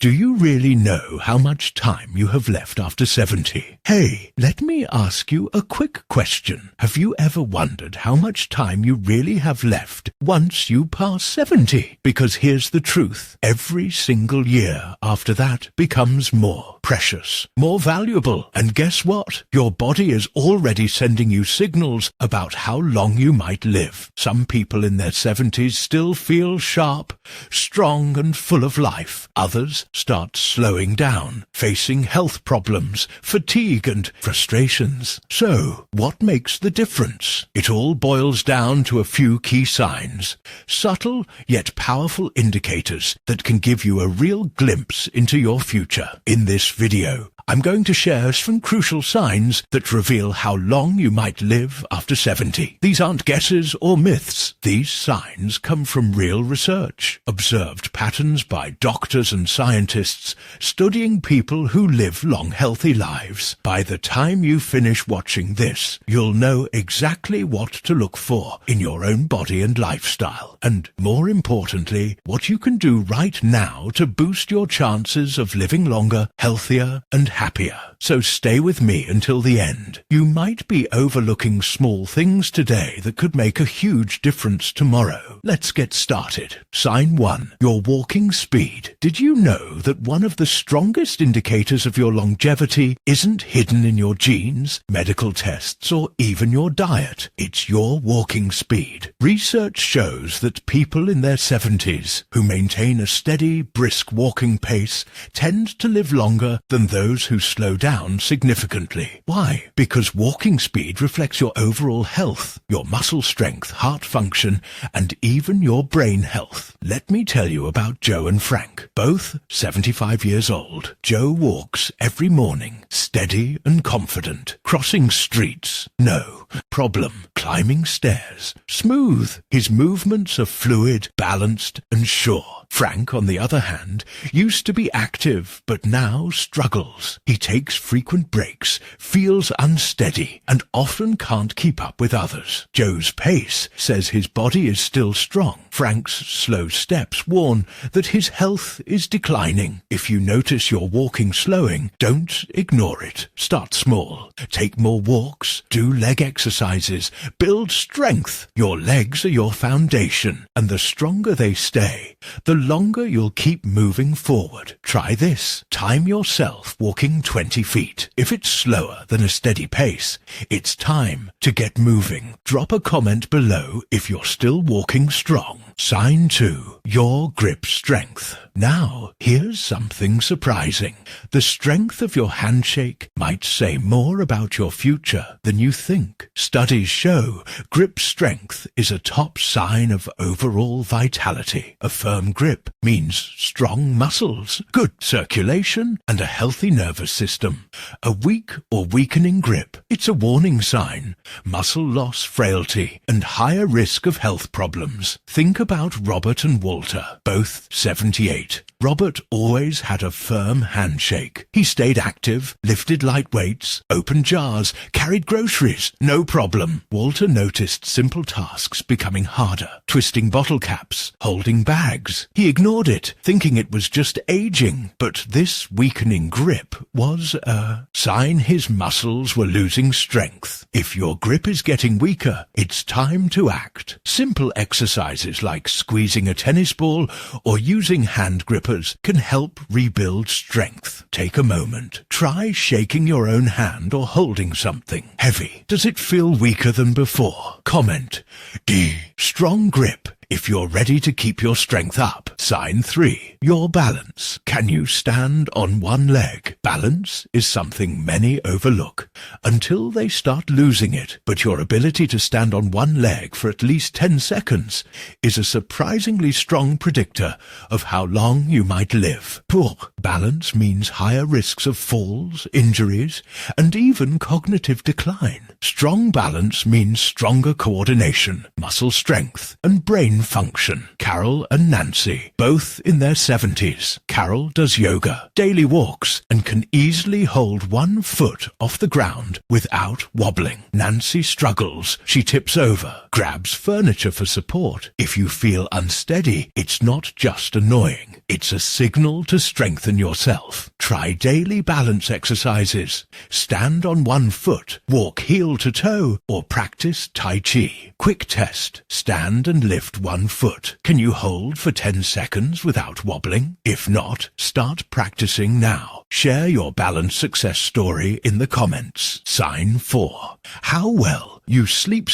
Do you really know how much time you have left after 70? Hey, let me ask you a quick question. Have you ever wondered how much time you really have left once you pass 70? Because here's the truth. Every single year after that becomes more precious, more valuable. And guess what? Your body is already sending you signals about how long you might live. Some people in their 70s still feel sharp, strong and full of life. Others start slowing down, facing health problems, fatigue and frustrations. So, what makes the difference? It all boils down to a few key signs, subtle yet powerful indicators that can give you a real glimpse into your future. In this video, I'm going to share some crucial signs that reveal how long you might live after 70. These aren't guesses or myths. These signs come from real research, observed patterns by doctors and scientists studying people who live long, healthy lives. By the time you finish watching this, you'll know exactly what to look for in your own body and lifestyle, and more importantly, what you can do right now to boost your chances of living longer, healthier, and happier. So stay with me until the end. You might be overlooking small things today that could make a huge difference tomorrow. Let's get started. Sign 1. Your walking speed. Did you know that one of the strongest indicators of your longevity isn't hidden in your genes, medical tests, or even your diet? It's your walking speed. Research shows that people in their 70s who maintain a steady, brisk walking pace tend to live longer than those who slow down significantly. Why? Because walking speed reflects your overall health, your muscle strength, heart function, and even your brain health. Let me tell you about Joe and Frank, both 75 years old. Joe walks every morning, steady and confident. Crossing streets, no problem. Climbing stairs, smooth. His movements are fluid, balanced, and sure. Frank, on the other hand, used to be active, but now struggles. He takes frequent breaks, feels unsteady, and often can't keep up with others. Joe's pace says his body is still strong. Frank's slow steps warn that his health is declining. If you notice your walking slowing, don't ignore it. Start small. Take more walks, do leg exercises, build strength. Your legs are your foundation, and the stronger they stay, the longer you'll keep moving forward. Try this. Time yourself walking 20 feet. If it's slower than a steady pace, it's time to get moving. Drop a comment below if you're still walking strong. Sign 2. Your grip strength. Now, here's something surprising. The strength of your handshake might say more about your future than you think. Studies show grip strength is a top sign of overall vitality. A firm grip means strong muscles, good circulation, and a healthy nervous system. A weak or weakening grip, it's a warning sign. Muscle loss, frailty, and higher risk of health problems. Think about Robert and Walter, both 78. Robert always had a firm handshake. He stayed active, lifted light weights, opened jars, carried groceries, no problem. Walter noticed simple tasks becoming harder, twisting bottle caps, holding bags. He ignored it, thinking it was just aging. But this weakening grip was a sign his muscles were losing strength. If your grip is getting weaker, it's time to act. Simple exercises like squeezing a tennis ball or using hand grippers can help rebuild strength. Take a moment. Try shaking your own hand or holding something heavy. Does it feel weaker than before? Comment D. Strong grip if you're ready to keep your strength up. Sign 3. Your balance. Can you stand on one leg? Balance is something many overlook until they start losing it. But your ability to stand on one leg for at least 10 seconds is a surprisingly strong predictor of how long you might live. Poor balance means higher risks of falls, injuries, and even cognitive decline. Strong balance means stronger coordination, muscle strength, and brain function. Carol and Nancy, both in their 70s. Carol does yoga, daily walks, and can easily hold one foot off the ground without wobbling. Nancy struggles. She tips over, grabs furniture for support. If you feel unsteady, it's not just annoying. It's a signal to strengthen strengthen yourself. Try daily balance exercises. Stand on one foot, walk heel to toe, or practice Tai Chi. Quick test. Stand and lift one foot. Can you hold for 10 seconds without wobbling? If not, start practicing now. Share your balance success story in the comments. Sign 4. How well you sleep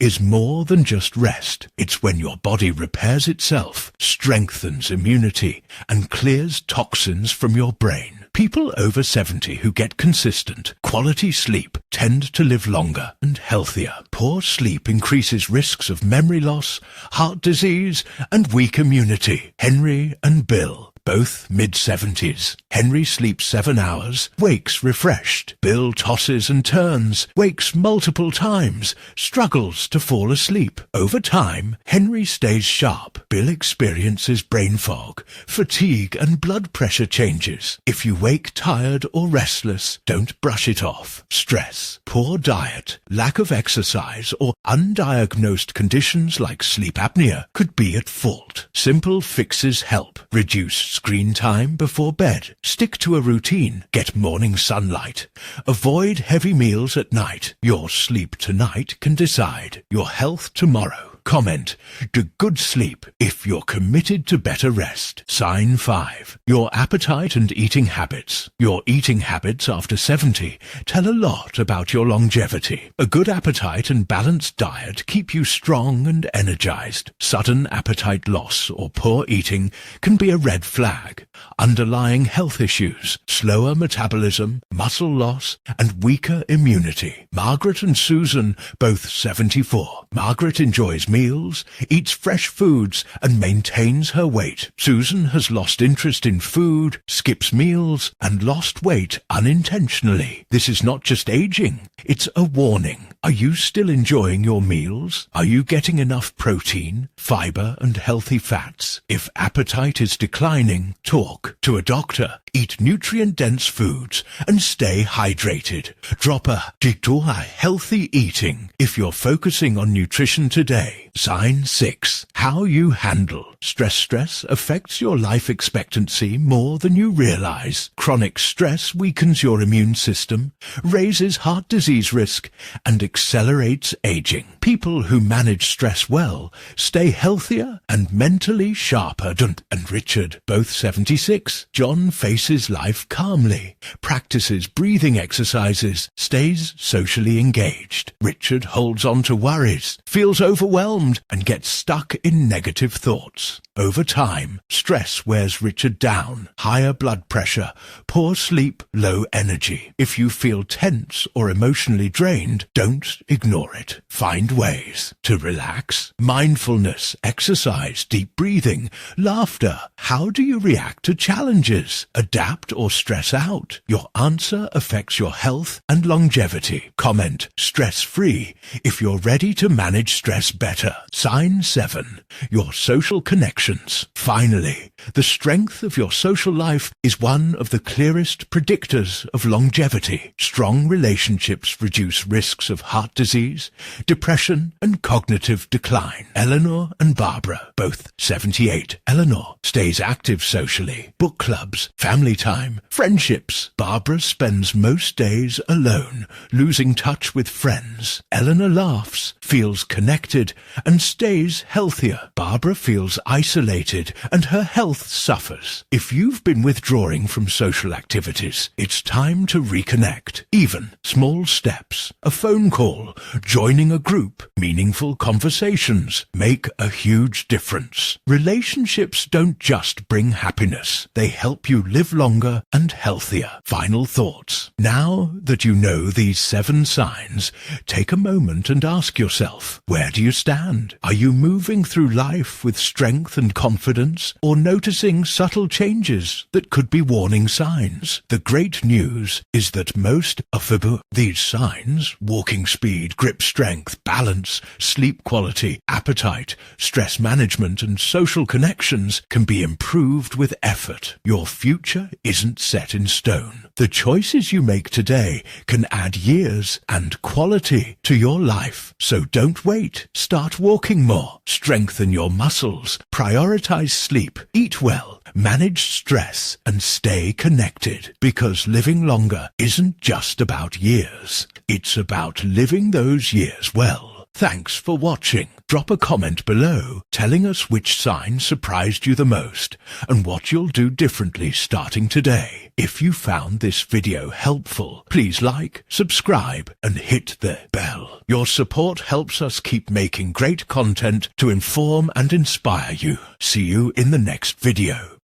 is more than just rest. It's when your body repairs itself, strengthens immunity, and clears toxins from your brain. People over 70 who get consistent, quality sleep tend to live longer and healthier. Poor sleep increases risks of memory loss, heart disease, and weak immunity. Henry and Bill, both mid-70s. Henry sleeps 7 hours, wakes refreshed. Bill tosses and turns, wakes multiple times, struggles to fall asleep. Over time, Henry stays sharp. Bill experiences brain fog, fatigue, and blood pressure changes. If you wake tired or restless, don't brush it off. Stress, poor diet, lack of exercise, or undiagnosed conditions like sleep apnea could be at fault. Simple fixes help. Reduce screen time before bed. Stick to a routine. Get morning sunlight. Avoid heavy meals at night. Your sleep tonight can decide your health tomorrow. Comment, do good sleep if you're committed to better rest. Sign 5. Your appetite and eating habits. Your eating habits after 70 tell a lot about your longevity. A good appetite and balanced diet keep you strong and energized. Sudden appetite loss or poor eating can be a red flag. Underlying health issues, slower metabolism, muscle loss, and weaker immunity. Margaret and Susan, both 74. Margaret enjoys meals, eats fresh foods, and maintains her weight. Susan has lost interest in food, skips meals, and lost weight unintentionally. This is not just aging, it's a warning. Are you still enjoying your meals? Are you getting enough protein, fiber, and healthy fats? If appetite is declining, talk to a doctor. Eat nutrient-dense foods and stay hydrated. Drop a Jigtua healthy eating if you're focusing on nutrition today. Sign 6. How you handle stress. Stress affects your life expectancy more than you realize. Chronic stress weakens your immune system, raises heart disease risk, and accelerates aging. People who manage stress well stay healthier and mentally sharper. And Richard, both 76. John faces life calmly, practices breathing exercises, stays socially engaged. Richard holds on to worries, feels overwhelmed, and gets stuck in negative thoughts. Over time, stress wears Richard down. Higher blood pressure, poor sleep, low energy. If you feel tense or emotionally drained, don't ignore it. Find ways to relax. Mindfulness, exercise, deep breathing, laughter. How do you react to challenges? Adapt or stress out? Your answer affects your health and longevity. Comment, stress-free, if you're ready to manage stress better. Sign 7. Your social connections. Finally, the strength of your social life is one of the clearest predictors of longevity. Strong relationships reduce risks of heart disease, depression, and cognitive decline. Eleanor and Barbara, both 78. Eleanor stays active socially. Book clubs, family time, friendships. Barbara spends most days alone, losing touch with friends. Eleanor laughs, feels connected, and stays healthier. Barbara feels isolated and her health suffers. If you've been withdrawing from social activities, it's time to reconnect. Even small steps, a phone call, joining a group, meaningful conversations make a huge difference. Relationships don't just bring happiness, they help you live longer and healthier. Final thoughts. Now that you know these 7 signs, take a moment and ask yourself, where do you stand? Are you moving through life with strength and confidence, or noticing subtle changes that could be warning signs? The great news is that most of these signs, walking speed, grip strength, balance, sleep quality, appetite, stress management, and social connections, can be improved with effort. Your future isn't set in stone. The choices you make today can add years and quality to your life. So don't wait. Start walking more, strengthen your muscles, prioritize sleep, eat well, manage stress, and stay connected. Because living longer isn't just about years. It's about living those years well. Thanks for watching. Drop a comment below telling us which sign surprised you the most and what you'll do differently starting today. If you found this video helpful, please like, subscribe, and hit the bell. Your support helps us keep making great content to inform and inspire you. See you in the next video.